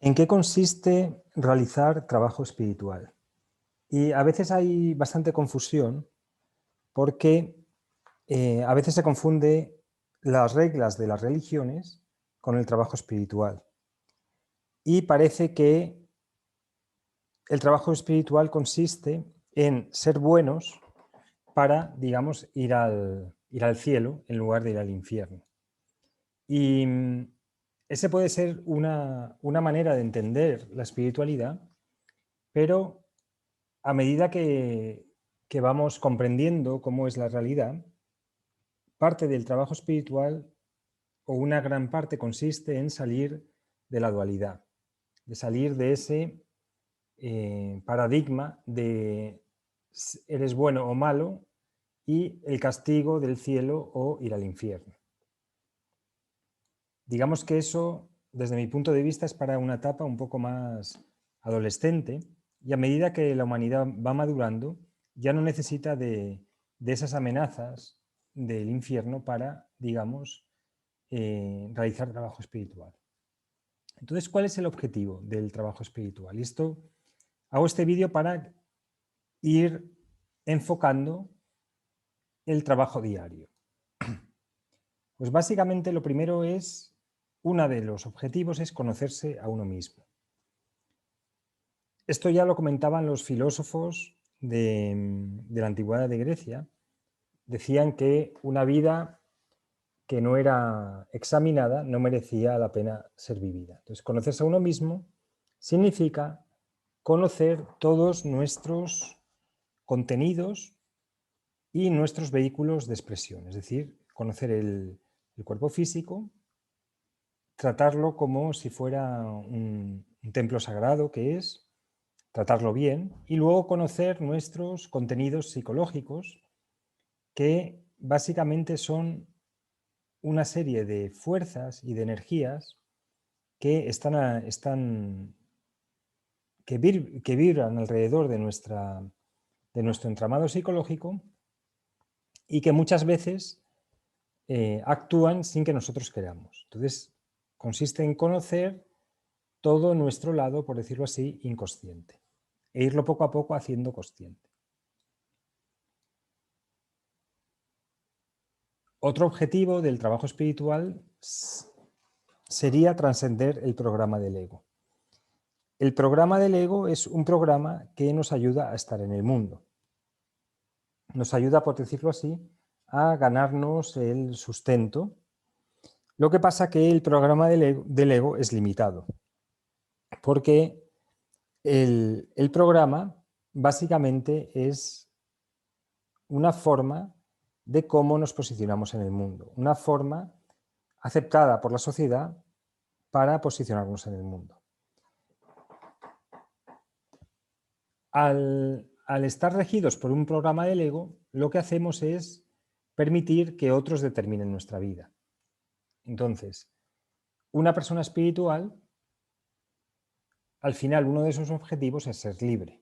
¿En qué consiste realizar trabajo espiritual? Y a veces hay bastante confusión porque a veces se confunde las reglas de las religiones con el trabajo espiritual. Y parece que el trabajo espiritual consiste en ser buenos para, digamos, ir al cielo en lugar de ir al infierno. Y ese puede ser una manera de entender la espiritualidad, pero a medida que vamos comprendiendo cómo es la realidad, parte del trabajo espiritual o una gran parte consiste en salir de la dualidad, de salir de ese paradigma de eres bueno o malo y el castigo del cielo o ir al infierno. Digamos que eso, desde mi punto de vista, es para una etapa un poco más adolescente, y a medida que la humanidad va madurando, ya no necesita de esas amenazas del infierno para, digamos, realizar trabajo espiritual. Entonces, ¿cuál es el objetivo del trabajo espiritual? Y hago este vídeo para ir enfocando el trabajo diario. Pues básicamente lo primero es, uno de los objetivos es conocerse a uno mismo. Esto ya lo comentaban los filósofos de la antigüedad de Grecia. Decían que una vida que no era examinada no merecía la pena ser vivida. Entonces, conocerse a uno mismo significa conocer todos nuestros contenidos y nuestros vehículos de expresión, es decir, conocer el cuerpo físico, tratarlo como si fuera un templo sagrado que es, tratarlo bien, y luego conocer nuestros contenidos psicológicos, que básicamente son una serie de fuerzas y de energías que que vibran alrededor de nuestro entramado psicológico y que muchas veces actúan sin que nosotros queramos. Entonces, consiste en conocer todo nuestro lado, por decirlo así, inconsciente, e irlo poco a poco haciendo consciente. Otro objetivo del trabajo espiritual sería trascender el programa del ego. El programa del ego es un programa que nos ayuda a estar en el mundo. Nos ayuda, por decirlo así, a ganarnos el sustento. Lo que pasa que el programa del ego es limitado, porque el programa básicamente es una forma de cómo nos posicionamos en el mundo, una forma aceptada por la sociedad para posicionarnos en el mundo. Al estar regidos por un programa del ego, lo que hacemos es permitir que otros determinen nuestra vida. Entonces, una persona espiritual, al final, uno de sus objetivos es ser libre.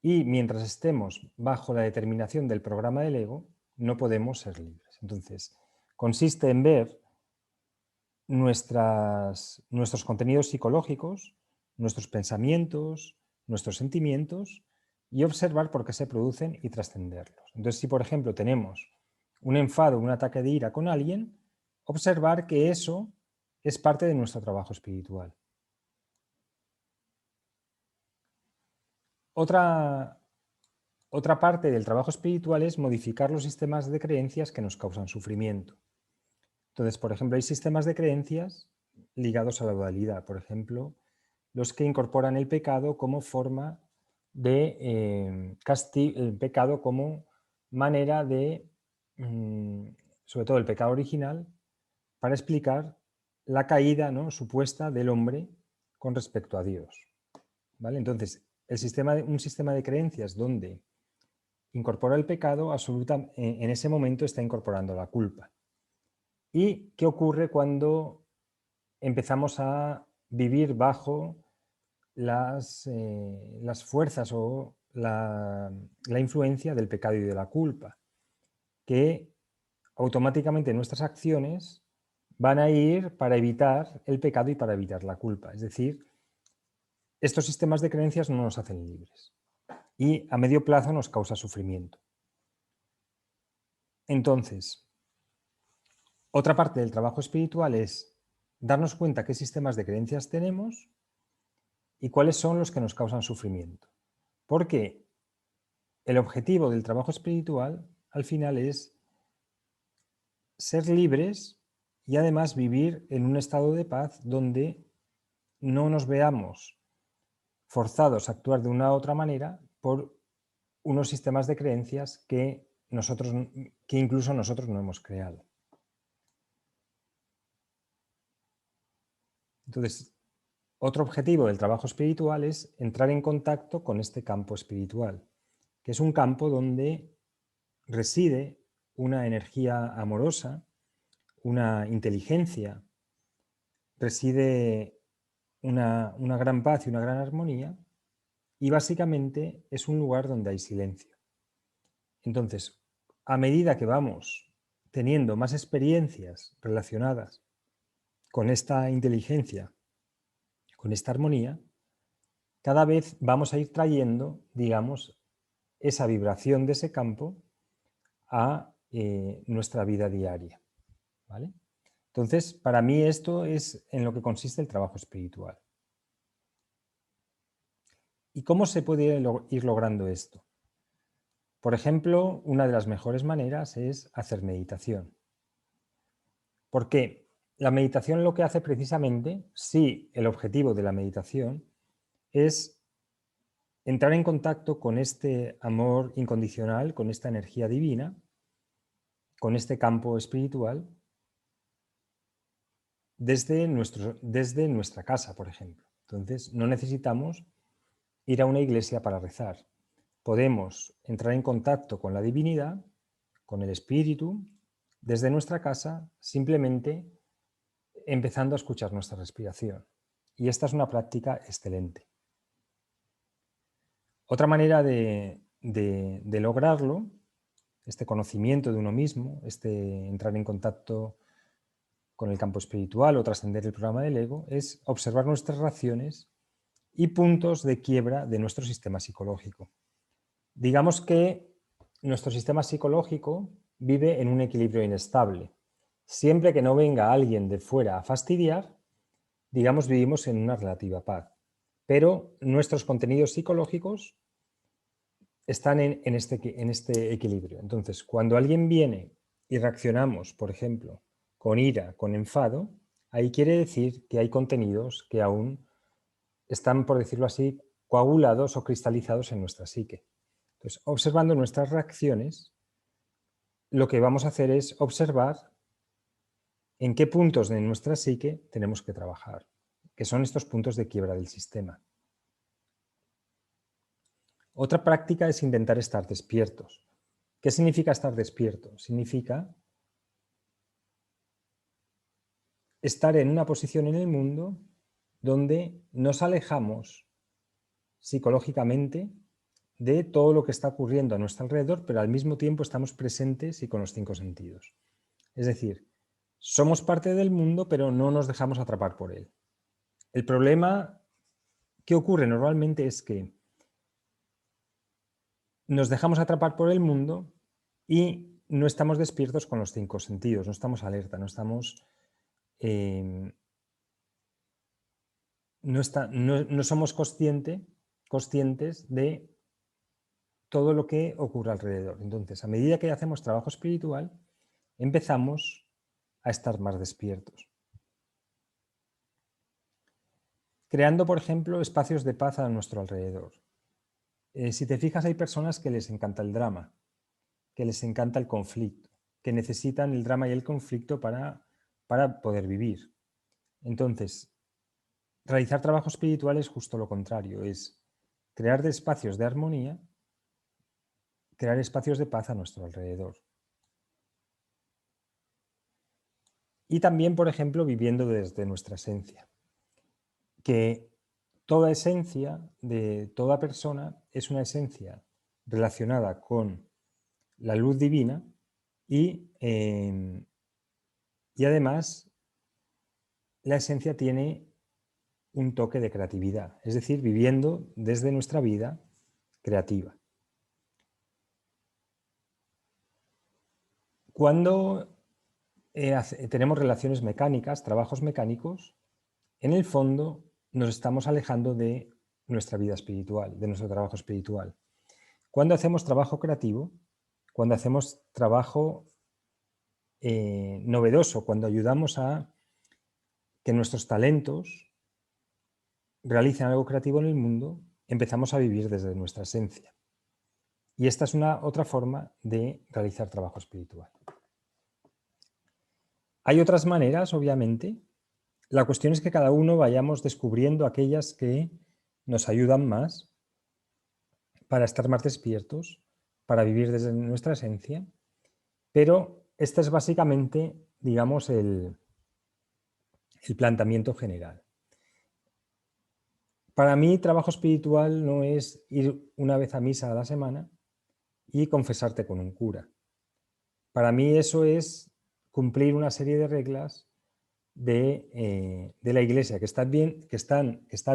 Y mientras estemos bajo la determinación del programa del ego, no podemos ser libres. Entonces, consiste en ver nuestros contenidos psicológicos, nuestros pensamientos, nuestros sentimientos y observar por qué se producen y trascenderlos. Entonces, si por ejemplo tenemos un enfado, un ataque de ira con alguien, observar que eso es parte de nuestro trabajo espiritual. Otra parte del trabajo espiritual es modificar los sistemas de creencias que nos causan sufrimiento. Entonces, por ejemplo, hay sistemas de creencias ligados a la dualidad. Por ejemplo, los que incorporan el pecado como forma de el pecado como manera de, sobre todo el pecado original, para explicar la caída, ¿no?, supuesta del hombre con respecto a Dios. ¿Vale? Entonces, un sistema de creencias donde incorpora el pecado, en ese momento está incorporando la culpa. ¿Y qué ocurre cuando empezamos a vivir bajo las fuerzas o la influencia del pecado y de la culpa? Que automáticamente nuestras acciones van a ir para evitar el pecado y para evitar la culpa. Es decir, estos sistemas de creencias no nos hacen libres y a medio plazo nos causa sufrimiento. Entonces, otra parte del trabajo espiritual es darnos cuenta qué sistemas de creencias tenemos y cuáles son los que nos causan sufrimiento. Porque el objetivo del trabajo espiritual al final es ser libres y además vivir en un estado de paz donde no nos veamos forzados a actuar de una u otra manera por unos sistemas de creencias que incluso nosotros no hemos creado. Entonces, otro objetivo del trabajo espiritual es entrar en contacto con este campo espiritual, que es un campo donde reside una energía amorosa, una inteligencia, reside una gran paz y una gran armonía, y básicamente es un lugar donde hay silencio. Entonces, a medida que vamos teniendo más experiencias relacionadas con esta inteligencia, con esta armonía, cada vez vamos a ir trayendo, digamos, esa vibración de ese campo a nuestra vida diaria, ¿vale? Entonces, para mí esto es en lo que consiste el trabajo espiritual. ¿Y cómo se puede ir logrando esto? Por ejemplo, una de las mejores maneras es hacer meditación. Porque la meditación lo que hace precisamente, si el objetivo de la meditación es entrar en contacto con este amor incondicional, con esta energía divina, con este campo espiritual, desde nuestra casa, por ejemplo. Entonces, no necesitamos ir a una iglesia para rezar. Podemos entrar en contacto con la divinidad, con el espíritu, desde nuestra casa, simplemente empezando a escuchar nuestra respiración. Y esta es una práctica excelente. Otra manera de lograrlo, este conocimiento de uno mismo, este entrar en contacto con el campo espiritual o trascender el programa del ego, es observar nuestras reacciones y puntos de quiebra de nuestro sistema psicológico. Digamos que nuestro sistema psicológico vive en un equilibrio inestable. Siempre que no venga alguien de fuera a fastidiar, digamos, vivimos en una relativa paz. Pero nuestros contenidos psicológicos están en este equilibrio. Entonces, cuando alguien viene y reaccionamos, por ejemplo, con ira, con enfado, ahí quiere decir que hay contenidos que aún están, por decirlo así, coagulados o cristalizados en nuestra psique. Entonces, observando nuestras reacciones, lo que vamos a hacer es observar en qué puntos de nuestra psique tenemos que trabajar, que son estos puntos de quiebra del sistema. Otra práctica es intentar estar despiertos. ¿Qué significa estar despierto? Significa estar en una posición en el mundo donde nos alejamos psicológicamente de todo lo que está ocurriendo a nuestro alrededor, pero al mismo tiempo estamos presentes y con los 5 sentidos. Es decir, somos parte del mundo, pero no nos dejamos atrapar por él. El problema que ocurre normalmente es que nos dejamos atrapar por el mundo y no estamos despiertos con los 5 sentidos, no estamos alerta, no estamos... no somos conscientes de todo lo que ocurre alrededor. Entonces, a medida que hacemos trabajo espiritual, empezamos a estar más despiertos. Creando, por ejemplo, espacios de paz a nuestro alrededor. Si te fijas, hay personas que les encanta el drama, que les encanta el conflicto, que necesitan el drama y el conflicto para poder vivir. Entonces, realizar trabajo espiritual es justo lo contrario, es crear espacios de armonía, crear espacios de paz a nuestro alrededor. Y también, por ejemplo, viviendo desde nuestra esencia. Que toda esencia de toda persona es una esencia relacionada con la luz divina y además la esencia tiene un toque de creatividad, es decir, viviendo desde nuestra vida creativa. Cuando tenemos relaciones mecánicas, trabajos mecánicos, en el fondo nos estamos alejando de nuestra vida espiritual, de nuestro trabajo espiritual. Cuando hacemos trabajo creativo, cuando hacemos trabajo novedoso, cuando ayudamos a que nuestros talentos realicen algo creativo en el mundo, empezamos a vivir desde nuestra esencia. Y esta es otra forma de realizar trabajo espiritual. Hay otras maneras, obviamente. La cuestión es que cada uno vayamos descubriendo aquellas que nos ayudan más para estar más despiertos, para vivir desde nuestra esencia, pero este es básicamente, digamos, el planteamiento general. Para mí, trabajo espiritual no es ir una vez a misa a la semana y confesarte con un cura. Para mí eso es cumplir una serie de reglas de la Iglesia, que está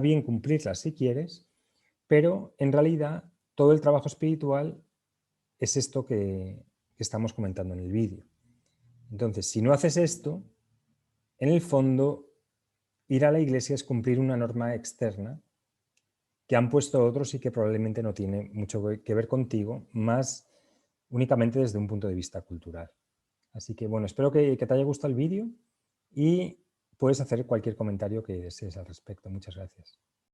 bien cumplirlas si quieres, pero en realidad todo el trabajo espiritual es esto que estamos comentando en el vídeo. Entonces, si no haces esto, en el fondo, ir a la Iglesia es cumplir una norma externa que han puesto otros y que probablemente no tiene mucho que ver contigo, más únicamente desde un punto de vista cultural. Así que bueno, espero que te haya gustado el vídeo y puedes hacer cualquier comentario que desees al respecto. Muchas gracias.